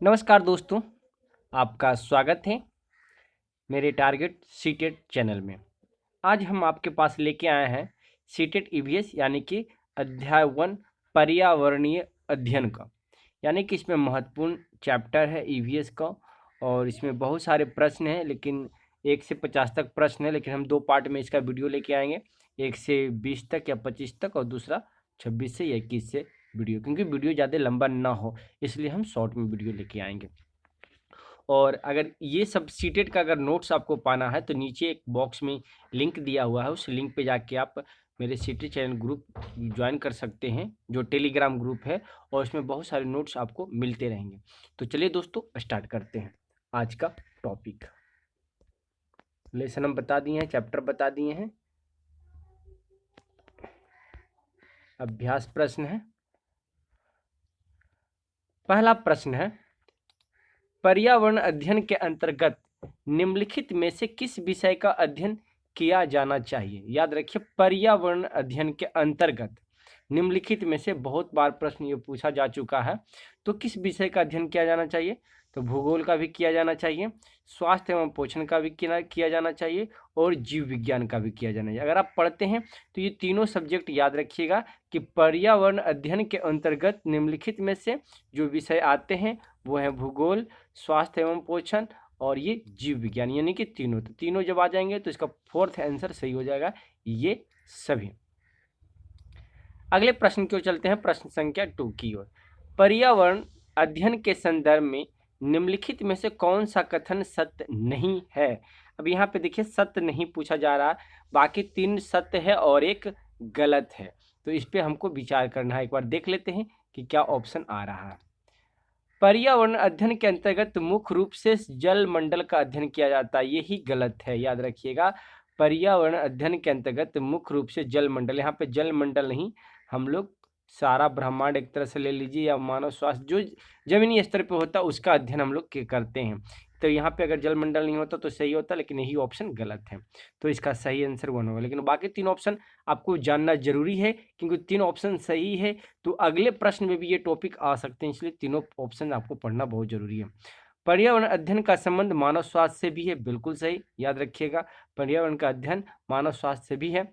नमस्कार दोस्तों, आपका स्वागत है मेरे टारगेट सीटेट चैनल में। आज हम आपके पास लेके आए हैं सीटेट ईवीएस यानी कि अध्याय 1 पर्यावरणीय अध्ययन का। यानी कि इसमें महत्वपूर्ण चैप्टर है ईवीएस का और इसमें बहुत सारे प्रश्न हैं, लेकिन 1 से 50 तक प्रश्न है, लेकिन हम 2 पार्ट में इसका वीडियो लेके आएंगे, 1 से 20 तक या 25 तक और दूसरा 26 से या 21 से वीडियो, क्योंकि वीडियो ज़्यादा लंबा ना हो इसलिए हम शॉर्ट में वीडियो लेके आएंगे। और अगर ये सब सीटेट का अगर नोट्स आपको पाना है तो नीचे एक बॉक्स में लिंक दिया हुआ है, उस लिंक पे जाके आप मेरे सीटेट चैनल ग्रुप ज्वाइन कर सकते हैं, जो टेलीग्राम ग्रुप है, और उसमें बहुत सारे नोट्स आपको मिलते रहेंगे। तो चलिए दोस्तों, स्टार्ट करते हैं आज का टॉपिक। लेसन हम बता दिए हैं, चैप्टर बता दिए हैं। अभ्यास प्रश्न है। पहला प्रश्न है, पर्यावरण अध्ययन के अंतर्गत निम्नलिखित में से किस विषय का अध्ययन किया जाना चाहिए। याद रखिए, पर्यावरण अध्ययन के अंतर्गत निम्नलिखित में से बहुत बार प्रश्न ये पूछा जा चुका है, तो किस विषय का अध्ययन किया जाना चाहिए। तो भूगोल का भी किया जाना चाहिए, स्वास्थ्य एवं पोषण का भी किया जाना चाहिए और जीव विज्ञान का भी किया जाना चाहिए। अगर आप पढ़ते हैं तो ये तीनों सब्जेक्ट याद रखिएगा कि पर्यावरण अध्ययन के अंतर्गत निम्नलिखित में से जो विषय आते हैं वो है भूगोल, स्वास्थ्य एवं पोषण और ये जीव विज्ञान, यानी कि तीनों। तो तीनों जब आ जाएंगे तो इसका फोर्थ आंसर सही हो जाएगा, ये सभी। अगले प्रश्न की ओर चलते हैं, प्रश्न संख्या 2 की ओर। पर्यावरण अध्ययन के संदर्भ में निम्नलिखित में से कौन सा कथन सत्य नहीं है। अब यहाँ पे देखिए, सत्य नहीं पूछा जा रहा, बाकी 3 सत्य है और एक गलत है, तो इस पे हमको विचार करना है। एक बार देख लेते हैं कि क्या ऑप्शन आ रहा है। पर्यावरण अध्ययन के अंतर्गत मुख्य रूप से जल मंडल का अध्ययन किया जाता है, यही गलत है। याद रखिएगा, पर्यावरण अध्ययन के अंतर्गत मुख्य रूप से जल मंडल, यहाँ पे जल मंडल नहीं, हम लोग सारा ब्रह्मांड एक तरह से ले लीजिए, या मानव स्वास्थ्य जो जमीनी स्तर पे होता है उसका अध्ययन हम लोग करते हैं। तो यहाँ पे अगर जल मंडल नहीं होता तो सही होता, लेकिन यही ऑप्शन गलत है, तो इसका सही आंसर 1 होगा। लेकिन बाकी 3 ऑप्शन आपको जानना जरूरी है, क्योंकि 3 ऑप्शन सही है तो अगले प्रश्न में भी ये टॉपिक आ सकते हैं, इसलिए तीनों ऑप्शन आपको पढ़ना बहुत जरूरी है। पर्यावरण अध्ययन का संबंध मानव स्वास्थ्य से भी है, बिल्कुल सही, याद रखिएगा, पर्यावरण का अध्ययन मानव स्वास्थ्य से भी है।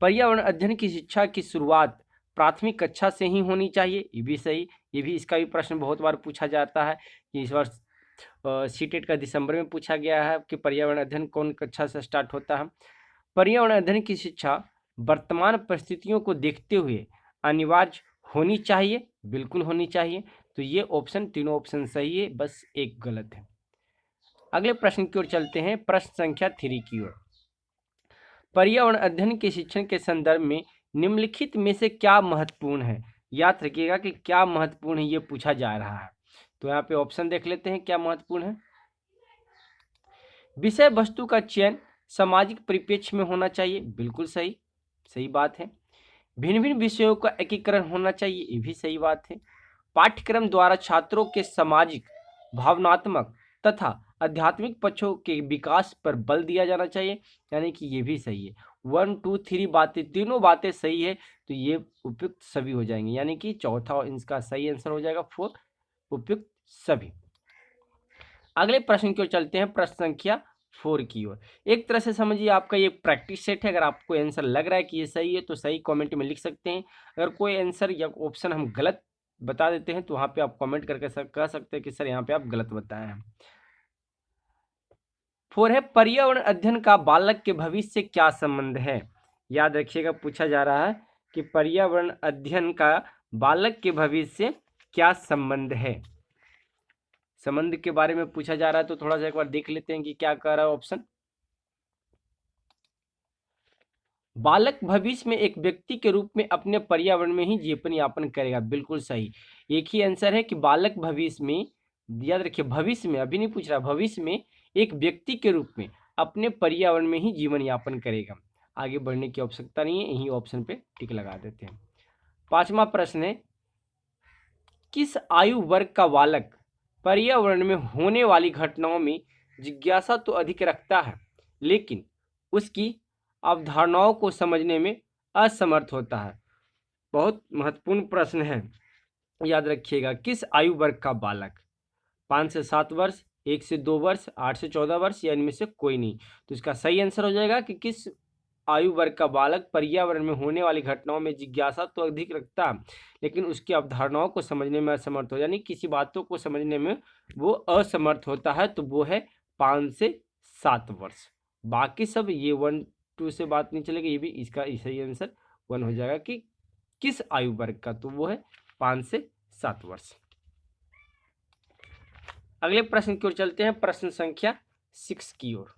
पर्यावरण अध्ययन की शिक्षा की शुरुआत प्राथमिक कक्षा से ही होनी चाहिए, ये भी सही। ये भी, इसका भी प्रश्न बहुत बार पूछा जाता है कि इस वर्ष सीटेट का दिसंबर में पूछा गया है कि पर्यावरण अध्ययन कौन कक्षा से स्टार्ट होता है। पर्यावरण अध्ययन की शिक्षा वर्तमान परिस्थितियों को देखते हुए अनिवार्य होनी चाहिए, बिल्कुल होनी चाहिए। तो ये ऑप्शन, तीनों ऑप्शन सही है, बस एक गलत है। अगले प्रश्न की ओर चलते हैं, प्रश्न संख्या 3 की ओर। पर्यावरण अध्ययन के शिक्षण के संदर्भ में निम्नलिखित में से क्या महत्वपूर्ण है। याद रखिएगा कि क्या महत्वपूर्ण है, ये पूछा जा रहा है। तो यहाँ पे ऑप्शन देख लेते हैं क्या महत्वपूर्ण है। विषय वस्तु का चयन सामाजिक परिप्रेक्ष्य में होना चाहिए, बिल्कुल सही, सही बात है। भिन्न भिन्न विषयों का एकीकरण होना चाहिए, ये भी सही बात है। पाठ्यक्रम द्वारा छात्रों के सामाजिक, भावनात्मक तथा आध्यात्मिक पक्षों के विकास पर बल दिया जाना चाहिए, यानी कि ये भी सही है। 1 2 3 बातें, तीनों बातें सही है, तो ये उपयुक्त सभी हो जाएंगे, यानी कि चौथा इनका सही आंसर हो जाएगा 4, उपयुक्त सभी। अगले प्रश्न की ओर चलते हैं, प्रश्न संख्या 4 की ओर। एक तरह से समझिए आपका ये प्रैक्टिस सेट है। अगर आपको आंसर लग रहा है कि ये सही है तो सही कमेंट में लिख सकते हैं। अगर कोई आंसर या ऑप्शन हम गलत बता देते हैं तो वहाँ पे आप कमेंट करके कह सकते हैं कि सर यहाँ पे आप गलत बताए हैं। 4 है, पर्यावरण अध्ययन का बालक के भविष्य से क्या संबंध है। याद रखिएगा, पूछा जा रहा है कि पर्यावरण अध्ययन का बालक के भविष्य से क्या संबंध है। संबंध के बारे में पूछा जा रहा है, तो थोड़ा सा एक बार देख लेते हैं कि क्या कह रहा है ऑप्शन। बालक भविष्य में एक व्यक्ति के रूप में अपने पर्यावरण में ही जीवन यापन करेगा, बिल्कुल सही। एक ही आंसर है कि बालक भविष्य में, याद रखिए भविष्य में, अभी नहीं पूछ रहा, भविष्य में एक व्यक्ति के रूप में अपने पर्यावरण में ही जीवन यापन करेगा। आगे बढ़ने की आवश्यकता नहीं है, यही ऑप्शन पे टिक लगा देते हैं। 5वां प्रश्न है, किस आयु वर्ग का बालक पर्यावरण में होने वाली घटनाओं में जिज्ञासा तो अधिक रखता है, लेकिन उसकी अवधारणाओं को समझने में असमर्थ होता है। बहुत महत्वपूर्ण प्रश्न है। याद रखिएगा, किस आयु वर्ग का बालक? 5 से 7 वर्ष, 1 से 2 वर्ष, 8 से 14 वर्ष या इनमें से कोई नहीं। तो इसका सही आंसर हो जाएगा कि किस आयु वर्ग का बालक पर्यावरण में होने वाली घटनाओं में जिज्ञासा तो अधिक रखता, लेकिन उसकी अवधारणाओं को समझने में असमर्थ हो, यानी किसी बातों को समझने में वो असमर्थ होता है, तो वो है 5 से 7 वर्ष। बाकी सब ये 1 2 से बात नहीं चलेगी, ये भी इसका सही आंसर 1 हो जाएगा कि किस आयु वर्ग का, तो वो है 5 से 7 वर्ष। अगले प्रश्न की ओर चलते हैं, प्रश्न संख्या 6 की ओर।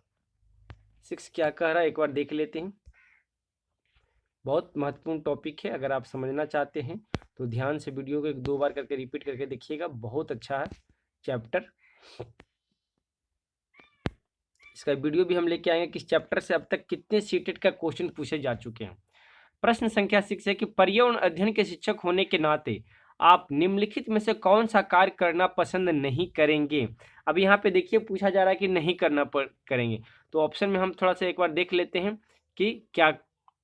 6 क्या कह रहा है एक बार देख लेते हैं। बहुत महत्वपूर्ण टॉपिक है, अगर आप समझना चाहते हैं तो ध्यान से वीडियो को 1-2 बार करके रिपीट करके देखिएगा, बहुत अच्छा है चैप्टर। इसका वीडियो भी हम लेके आएंगे किस चैप्टर से अब तक कितने सीटेट का क्वेश्चन पूछे जा चुके हैं। प्रश्न संख्या 6 है कि पर्यावरण अध्ययन के शिक्षक होने के नाते आप निम्नलिखित में से कौन सा कार्य करना पसंद नहीं करेंगे? अब यहाँ पे देखिए पूछा जा रहा है कि नहीं करेंगे, तो ऑप्शन में हम थोड़ा सा एक बार देख लेते हैं कि क्या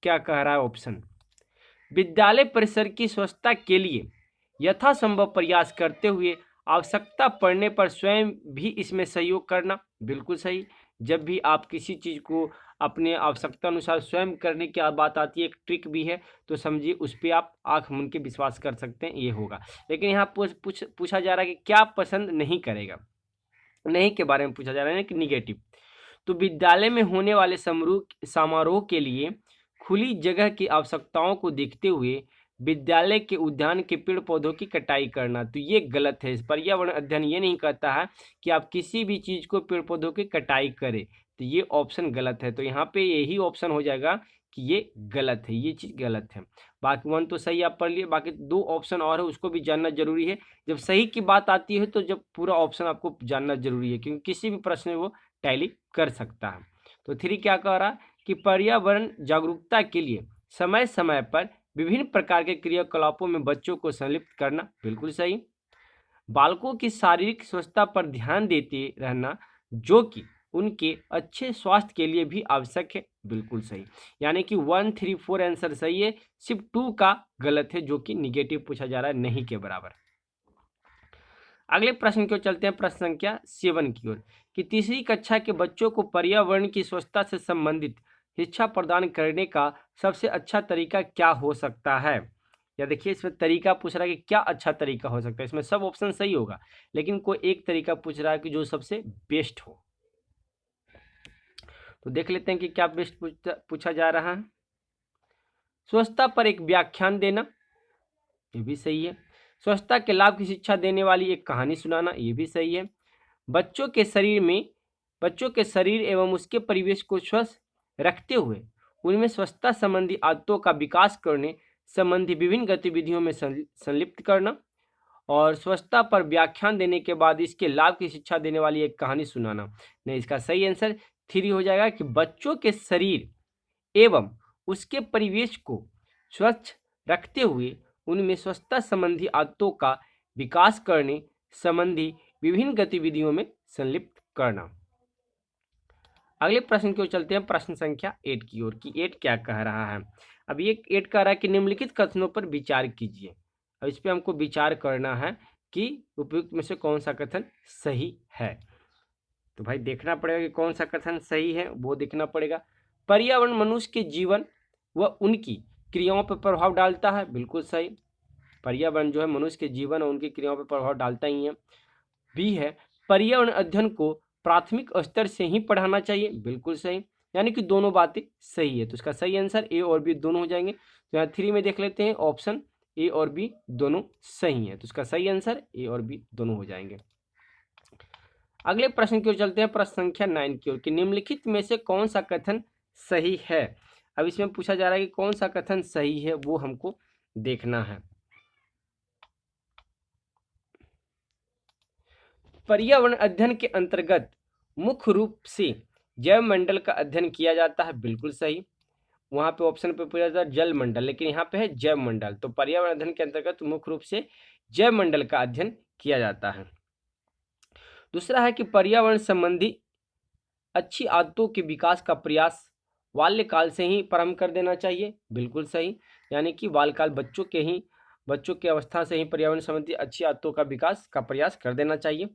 क्या कह रहा है ऑप्शन। विद्यालय परिसर की स्वच्छता के लिए यथासंभव प्रयास करते हुए आवश्यकता पड़ने पर स्वयं भी इसमें सहयोग करना, बिल्कुल सही। जब भी आप किसी चीज़ को अपने आवश्यकता अनुसार स्वयं करने की बात आती है, एक ट्रिक भी है, तो समझिए उस पर आप आंख मूंद के विश्वास कर सकते हैं, ये होगा। लेकिन यहाँ पूछा जा रहा है कि क्या पसंद नहीं करेगा, नहीं के बारे में पूछा जा रहा है कि निगेटिव। तो विद्यालय में होने वाले समारोह के लिए खुली जगह की आवश्यकताओं को देखते हुए विद्यालय के उद्यान के पेड़ पौधों की कटाई करना, तो ये गलत है। पर्यावरण अध्ययन ये नहीं कहता है कि आप किसी भी चीज़ को पेड़ पौधों की कटाई करें, तो ये ऑप्शन गलत है। तो यहाँ पे यही ऑप्शन हो जाएगा कि ये गलत है, ये चीज़ गलत है। बाकी 1 तो सही आप पढ़ लिए, बाकी 2 ऑप्शन और है उसको भी जानना जरूरी है। जब सही की बात आती है तो जब पूरा ऑप्शन आपको जानना जरूरी है, क्योंकि किसी भी प्रश्न में वो टैली कर सकता है। तो 3 क्या कह रहा है कि पर्यावरण जागरूकता के लिए समय समय पर विभिन्न प्रकार के क्रियाकलापों में बच्चों को संलिप्त करना, बिल्कुल सही। बालकों की शारीरिक स्वच्छता पर ध्यान देते रहना, जो कि उनके अच्छे स्वास्थ्य के लिए भी आवश्यक है, बिल्कुल सही। यानी कि 1 3 4 आंसर सही है, सिर्फ 2 का गलत है, जो कि निगेटिव पूछा जा रहा है, नहीं के बराबर। अगले प्रश्न की ओर चलते हैं, प्रश्न संख्या 7 की ओर, कि तीसरी कक्षा के बच्चों को पर्यावरण की स्वच्छता से संबंधित शिक्षा प्रदान करने का सबसे अच्छा तरीका क्या हो सकता है? या देखिए इसमें तरीका पूछ रहा है कि क्या अच्छा तरीका हो सकता है, इसमें सब ऑप्शन सही होगा, लेकिन कोई एक तरीका पूछ रहा है कि जो सबसे बेस्ट हो। तो देख लेते हैं कि क्या बेस्ट पूछा जा रहा है। स्वच्छता पर एक व्याख्यान देना, ये भी सही है। स्वच्छता के लाभ की शिक्षा देने वाली एक कहानी सुनाना, ये भी सही है। बच्चों के शरीर एवं उसके परिवेश को स्वच्छ रखते हुए उनमें स्वच्छता संबंधी आदतों का विकास करने संबंधी विभिन्न गतिविधियों में संलिप्त करना, और स्वच्छता पर व्याख्यान देने के बाद इसके लाभ की शिक्षा देने वाली एक कहानी सुनाना। नहीं, इसका सही आंसर 3 हो जाएगा कि बच्चों के शरीर एवं उसके परिवेश को स्वच्छ रखते हुए उनमें स्वच्छता संबंधी आदतों का विकास करने संबंधी विभिन्न गतिविधियों में संलिप्त करना। अगले प्रश्न की ओर चलते हैं, प्रश्न संख्या 8 की ओर, कि 8 क्या कह रहा है। अब ये 8 कह रहा है कि निम्नलिखित कथनों पर विचार कीजिए। अब इस पे हमको विचार करना है कि उपयुक्त में से कौन सा कथन सही है। तो भाई देखना पड़ेगा कि कौन सा कथन सही है, वो देखना पड़ेगा। पर्यावरण मनुष्य के जीवन व उनकी क्रियाओं पर प्रभाव डालता है, बिल्कुल सही। पर्यावरण जो है मनुष्य के जीवन और उनकी क्रियाओं पर प्रभाव डालता ही है। बी है, पर्यावरण अध्ययन को प्राथमिक स्तर से ही पढ़ाना चाहिए, बिल्कुल सही। यानी कि दोनों बातें सही है, तो इसका सही आंसर ए और बी दोनों हो जाएंगे। तो यहाँ 3 में देख लेते हैं, ऑप्शन ए और बी दोनों सही है, तो इसका सही आंसर ए और बी दोनों हो जाएंगे। अगले प्रश्न की ओर चलते हैं, प्रश्न संख्या 9 की ओर, कि निम्नलिखित में से कौन सा कथन सही है। अब इसमें पूछा जा रहा है कि कौन सा कथन सही है, वो हमको देखना है। पर्यावरण अध्ययन के अंतर्गत मुख्य रूप से जैव मंडल का अध्ययन किया जाता है, बिल्कुल सही। वहां पे ऑप्शन पे पूछा जाता है जल मंडल, लेकिन यहाँ पे है जैव मंडल, तो पर्यावरण अध्ययन के अंतर्गत मुख्य रूप से जैव मंडल का अध्ययन किया जाता है। दूसरा है कि पर्यावरण संबंधी अच्छी आदतों के विकास का प्रयास बाल्यकाल से ही प्रारंभ कर देना चाहिए, बिल्कुल सही। यानी कि बाल्यकाल बच्चों के ही बच्चों की अवस्था से ही पर्यावरण संबंधी अच्छी आदतों का विकास का प्रयास कर देना चाहिए।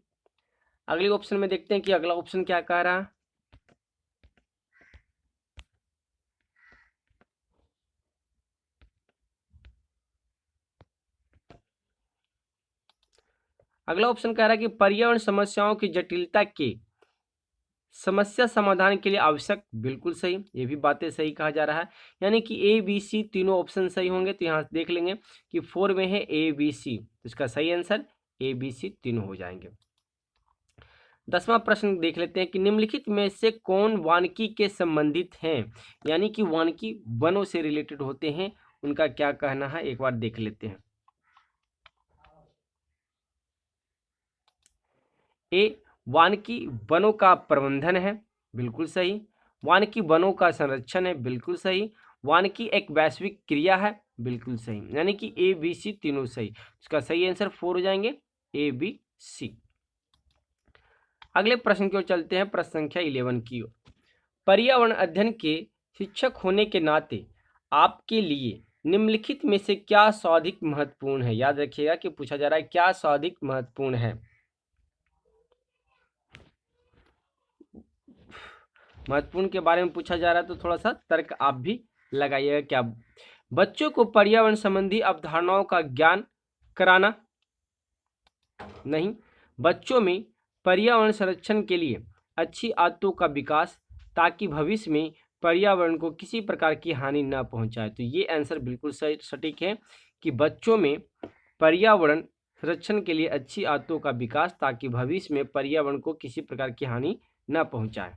अगले ऑप्शन में देखते हैं कि अगला ऑप्शन क्या कह रहा है। अगला ऑप्शन कह रहा है कि पर्यावरण समस्याओं की जटिलता के समस्या समाधान के लिए आवश्यक, बिल्कुल सही, ये भी बातें सही कहा जा रहा है। यानी कि ए बी सी तीनों ऑप्शन सही होंगे। तो यहाँ देख लेंगे कि 4 में है ए बी सी, तो इसका सही आंसर ए बी सी तीनों हो जाएंगे। 10वां प्रश्न देख लेते हैं कि निम्नलिखित में से कौन वानिकी के संबंधित हैं, यानी कि वानिकी वनों से रिलेटेड होते हैं, उनका क्या कहना है एक बार देख लेते हैं। ए वानिकी वनों का प्रबंधन है, बिल्कुल सही। वानिकी वनों का संरक्षण है, बिल्कुल सही। वानिकी एक वैश्विक क्रिया है, बिल्कुल सही। यानी कि ए बी सी तीनों सही। इसका सही आंसर 4 हो जाएंगे, ए बी सी। अगले प्रश्न की ओर चलते हैं, प्रश्न संख्या 11 की ओर। पर्यावरण अध्ययन के शिक्षक होने के नाते आपके लिए निम्नलिखित में से क्या सर्वाधिक महत्वपूर्ण है। याद रखिएगा कि पूछा जा रहा है क्या सर्वाधिक महत्वपूर्ण है। महत्वपूर्ण के बारे में पूछा जा रहा है तो थोड़ा सा तर्क आप भी लगाइएगा। क्या बच्चों को पर्यावरण संबंधी अवधारणाओं का ज्ञान कराना, नहीं। बच्चों में पर्यावरण संरक्षण के लिए अच्छी आदतों का विकास ताकि भविष्य में पर्यावरण को किसी प्रकार की हानि न पहुंचाए। तो ये आंसर बिल्कुल सही सटीक है कि बच्चों में पर्यावरण संरक्षण के लिए अच्छी आदतों का विकास ताकि भविष्य में पर्यावरण को किसी प्रकार की हानि न पहुंचाए।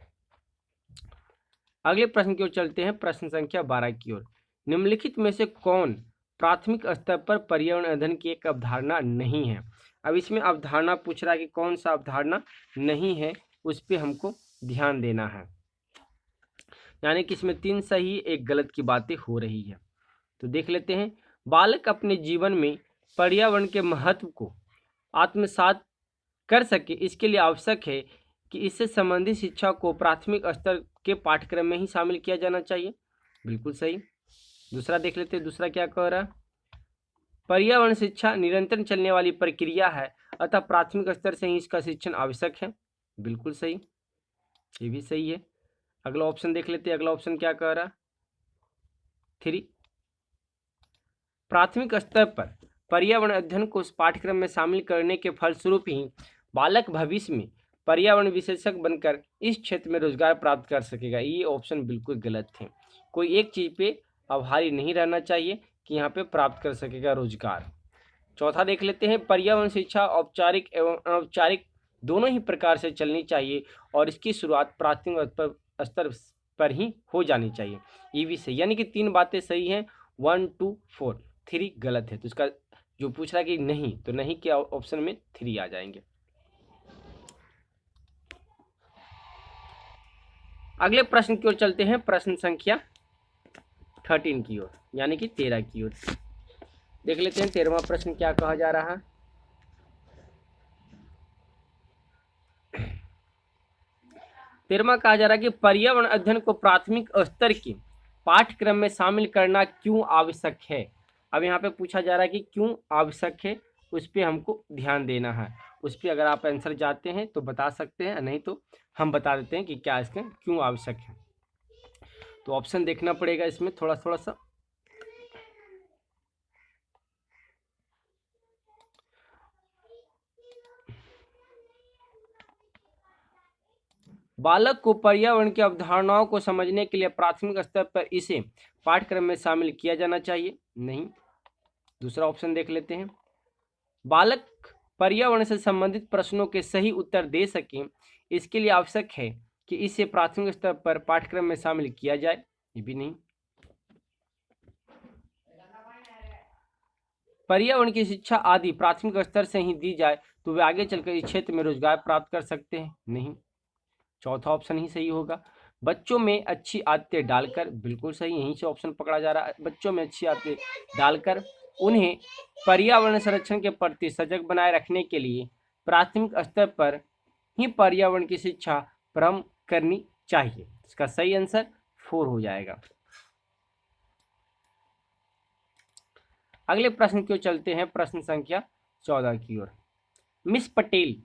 अगले प्रश्न की ओर चलते हैं, प्रश्न संख्या 12 की ओर। निम्नलिखित में से कौन प्राथमिक स्तर पर पर्यावरण अध्ययन की एक अवधारणा नहीं है। अब इसमें अवधारणा पूछ रहा है कि कौन सा अवधारणा नहीं है, उस पर हमको ध्यान देना है। यानी कि इसमें 3 सही एक गलत की बातें हो रही है। तो देख लेते हैं। बालक अपने जीवन में पर्यावरण के महत्व को आत्मसात कर सके, इसके लिए आवश्यक है कि इससे संबंधित शिक्षा को प्राथमिक स्तर के पाठ्यक्रम में ही शामिल किया जाना चाहिए, बिल्कुल सही। दूसरा देख लेते हैं, दूसरा क्या कह रहा है। पर्यावरण शिक्षा निरंतर चलने वाली प्रक्रिया है, अतः प्राथमिक स्तर से ही इसका शिक्षण आवश्यक है, बिल्कुल सही, ये भी सही है। अगला ऑप्शन देख लेते हैं। अगला ऑप्शन क्या कह रहा है, 3। प्राथमिक स्तर पर पर्यावरण अध्ययन को पाठ्यक्रम में शामिल करने के फलस्वरूप ही बालक भविष्य में पर्यावरण विशेषज्ञ बनकर इस क्षेत्र में रोजगार प्राप्त कर सकेगा। ये ऑप्शन बिल्कुल गलत है। कोई एक चीज पे आभारी नहीं रहना चाहिए कि यहाँ पे प्राप्त कर सकेगा रोजगार। चौथा देख लेते हैं। पर्यावरण शिक्षा औपचारिक एवं अनौपचारिक दोनों ही प्रकार से चलनी चाहिए और इसकी शुरुआत प्राथमिक स्तर पर ही हो जानी चाहिए। ये भी सही, यानी कि 3 बातें सही हैं। 1 2 4, 3 गलत है। तो इसका जो पूछ रहा है कि नहीं, तो नहीं के ऑप्शन में 3 आ जाएंगे। अगले प्रश्न की ओर चलते हैं, प्रश्न संख्या 13 की ओर, यानी कि 13 की ओर। देख लेते हैं 13वां प्रश्न क्या कहा जा रहा है। 13वां कहा जा रहा है कि पर्यावरण अध्ययन को प्राथमिक स्तर के पाठ्यक्रम में शामिल करना क्यों आवश्यक है। अब यहाँ पे पूछा जा रहा है कि क्यों आवश्यक है, उस पर हमको ध्यान देना है। उस पर अगर आप आंसर जानते हैं तो बता सकते हैं, नहीं तो हम बता देते हैं कि क्या इसके क्यों आवश्यक है। तो ऑप्शन देखना पड़ेगा इसमें थोड़ा थोड़ा सा। बालक को पर्यावरण की अवधारणाओं को समझने के लिए प्राथमिक स्तर पर इसे पाठ्यक्रम में शामिल किया जाना चाहिए, नहीं। दूसरा ऑप्शन देख लेते हैं। बालक पर्यावरण से संबंधित प्रश्नों के सही उत्तर दे सके, इसके लिए आवश्यक है कि इसे प्राथमिक स्तर पर पाठ्यक्रम में शामिल किया जाए, ये भी नहीं। पर्यावरण की शिक्षा आदि प्राथमिक स्तर से ही दी जाए तो वे आगे चलकर इस क्षेत्र में रोजगार प्राप्त कर सकते हैं, नहीं। चौथा ऑप्शन ही सही होगा। बच्चों में अच्छी आदतें डालकर, बिल्कुल सही, यहीं से ऑप्शन पकड़ा जा रहा है। बच्चों में अच्छी आदतें डालकर उन्हें पर्यावरण संरक्षण के प्रति सजग बनाए रखने के लिए प्राथमिक स्तर पर ही पर्यावरण की शिक्षा प्रारंभ करनी चाहिए। इसका सही आंसर 4 हो जाएगा। अगले प्रश्न की ओर चलते हैं, प्रश्न संख्या 14 की ओर। मिस पटेल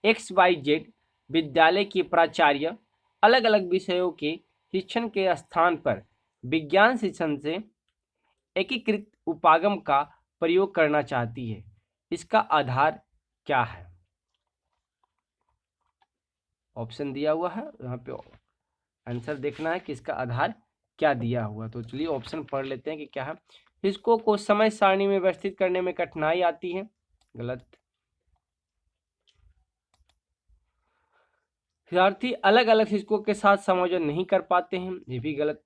XYZ विद्यालय की प्राचार्य अलग अलग विषयों के शिक्षण के स्थान पर विज्ञान शिक्षण से एकीकृत उपागम का प्रयोग करना चाहती है। इसका आधार क्या है? ऑप्शन दिया हुआ है, यहाँ पे आंसर देखना है कि इसका आधार क्या दिया हुआ। तो चलिए ऑप्शन पढ़ लेते हैं कि क्या है। शिक्षकों को समय सारणी में व्यवस्थित करने में कठिनाई आती है, गलत। विद्यार्थी अलग अलग शिक्षकों के साथ समायोजन नहीं कर पाते हैं, ये भी गलत।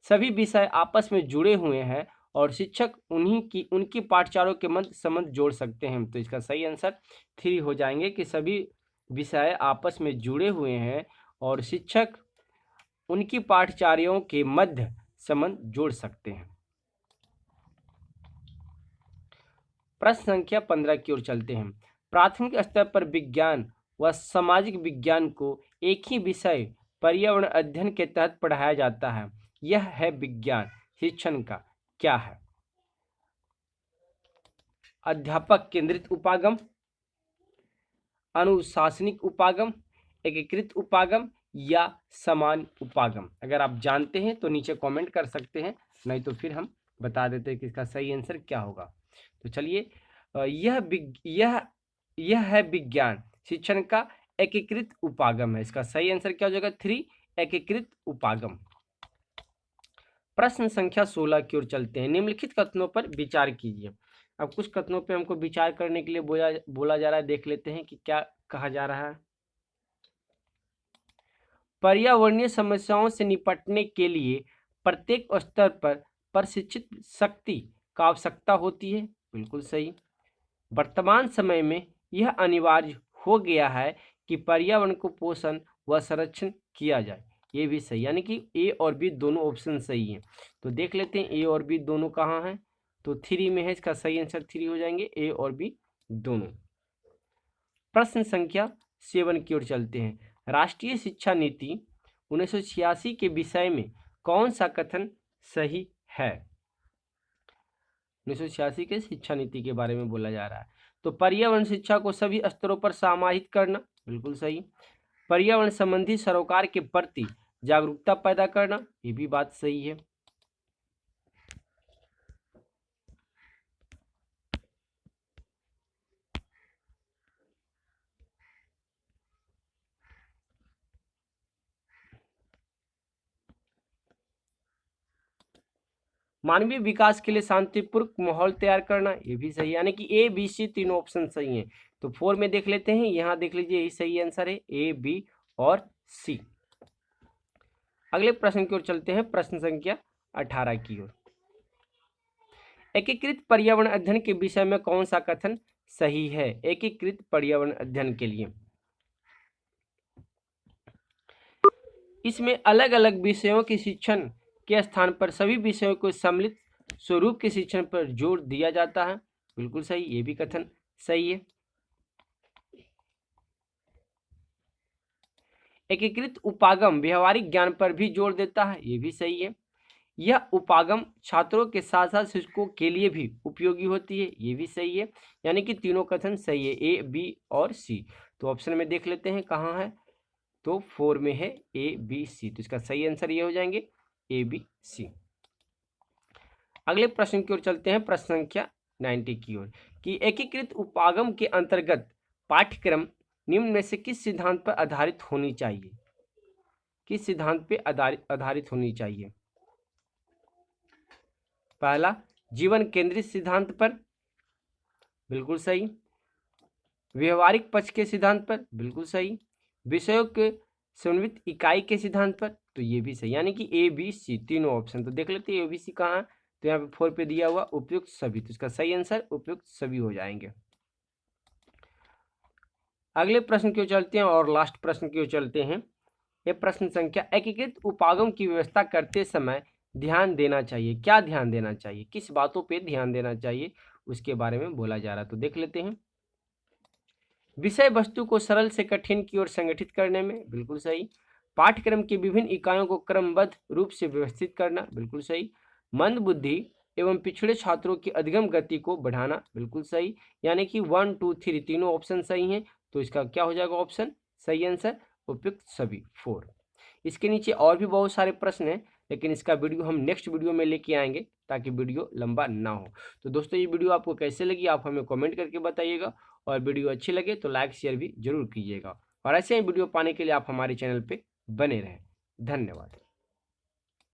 सभी विषय आपस में जुड़े हुए हैं और शिक्षक उनकी पाठचारों के मध्य संबंध जोड़ सकते हैं। तो इसका सही आंसर 3 हो जाएंगे कि सभी विषय आपस में जुड़े हुए हैं और शिक्षक उनकी पाठचार्यों के मध्य संबंध जोड़ सकते हैं। प्रश्न संख्या 15 की ओर चलते हैं। प्राथमिक स्तर पर विज्ञान व सामाजिक विज्ञान को एक ही विषय पर्यावरण अध्ययन के तहत पढ़ाया जाता है। यह है विज्ञान शिक्षण का क्या है? अध्यापक केंद्रित उपागम, अनुशासनिक उपागम, एकीकृत उपागम या समान उपागम? अगर आप जानते हैं तो नीचे कमेंट कर सकते हैं, नहीं तो फिर हम बता देते हैं कि इसका सही आंसर क्या होगा। तो चलिए, यह है विज्ञान शिक्षण का एकीकृत उपागम है। इसका सही आंसर क्या हो जाएगा? 3, एकीकृत उपागम। प्रश्न संख्या 16 की ओर चलते हैं। निम्नलिखित कथनों पर विचार कीजिए। अब कुछ कथनों पे हमको विचार करने के लिए बोला जा रहा है, देख लेते हैं कि क्या कहा जा रहा है। पर्यावरणीय समस्याओं से निपटने के लिए प्रत्येक स्तर पर प्रशिक्षित शक्ति का आवश्यकता होती है, बिल्कुल सही। वर्तमान समय में यह अनिवार्य हो गया है कि पर्यावरण को पोषण व संरक्षण किया जाए, ये भी सही। यानी कि ए और बी दोनों ऑप्शन सही हैं। तो देख लेते हैं ए और बी दोनों कहाँ हैं। तो 3 में है, इसका सही आंसर 3 हो जाएंगे, ए और बी दोनों। प्रश्न संख्या 7 की ओर चलते हैं। राष्ट्रीय शिक्षा नीति 1986 के विषय में कौन सा कथन सही है? 1986 के शिक्षा नीति के बारे में बोला जा रहा है। तो पर्यावरण शिक्षा को सभी स्तरों पर समाहित करना, बिल्कुल सही। पर्यावरण संबंधी सरोकार के प्रति जागरूकता पैदा करना, ये भी बात सही है। मानवीय विकास के लिए शांतिपूर्ण माहौल तैयार करना, ये भी सही। यानी कि ए बी सी तीनों ऑप्शन सही हैं। तो 4 में देख लेते हैं, यहाँ देख लीजिए, यही सही आंसर है, ए बी और सी। अगले प्रश्न की ओर चलते हैं, प्रश्न संख्या 18 की ओर। एकीकृत पर्यावरण अध्ययन के विषय में कौन सा कथन सही है? एकीकृत पर्यावरण अध्ययन के लिए इसमें अलग अलग विषयों के शिक्षण के स्थान पर सभी विषयों को सम्मिलित स्वरूप के शिक्षण पर जोर दिया जाता है, बिल्कुल सही, ये भी कथन सही है। एकीकृत उपागम व्यवहारिक ज्ञान पर भी जोर देता है, ये भी सही है। यह उपागम छात्रों के साथ साथ शिक्षकों के लिए भी उपयोगी होती है, ये भी सही है। यानी कि तीनों कथन सही है, ए बी और सी। तो ऑप्शन में देख लेते हैं कहाँ है। तो 4 में है, ए बी सी। तो इसका सही आंसर ये हो जाएंगे, ए बी सी। अगले प्रश्न की ओर चलते हैं, प्रश्न संख्या 90 की ओर, कि एकीकृत उपागम के अंतर्गत पाठ्यक्रम निम्न में से किस सिद्धांत पर आधारित होनी चाहिए? किस सिद्धांत पे आधारित होनी चाहिए? पहला, जीवन केंद्रित सिद्धांत पर, बिल्कुल सही। व्यवहारिक पक्ष के सिद्धांत पर, बिल्कुल सही। विषयों के समन्वित इकाई के सिद्धांत पर, तो ये भी सही। यानी कि ए बी सी तीनों ऑप्शन। तो देख लेते हैं ए बी सी कहाँ है। तो यहाँ पे 4 पे दिया हुआ उपयुक्त सभी। तो इसका सही आंसर उपयुक्त सभी हो जाएंगे। अगले प्रश्न की ओर चलते हैं और लास्ट प्रश्न की ओर चलते हैं। यह प्रश्न संख्या, एकीकृत उपागम की व्यवस्था करते समय ध्यान देना चाहिए। क्या ध्यान देना चाहिए? किस बातों पे ध्यान देना चाहिए, उसके बारे में बोला जा रहा है। तो देख लेते हैं। विषय वस्तु को सरल से कठिन की ओर संगठित करने में, बिल्कुल सही। पाठ्यक्रम की विभिन्न इकाइयों को क्रमबद्ध रूप से व्यवस्थित करना, बिल्कुल सही। मंद बुद्धि एवं पिछड़े छात्रों की अधिगम गति को बढ़ाना, बिल्कुल सही। यानी कि 1 2 3 तीनों ऑप्शन सही हैं, तो इसका क्या हो जाएगा ऑप्शन सही आंसर, उपयुक्त सभी 4। इसके नीचे और भी बहुत सारे प्रश्न हैं, लेकिन इसका वीडियो हम नेक्स्ट वीडियो में लेके आएंगे ताकि वीडियो लंबा ना हो। तो दोस्तों ये वीडियो आपको कैसे लगी आप हमें कमेंट करके बताइएगा, और वीडियो अच्छी लगे तो लाइक शेयर भी जरूर कीजिएगा, और ऐसे ही वीडियो पाने के लिए आप हमारे चैनल पे बने रहें। धन्यवाद।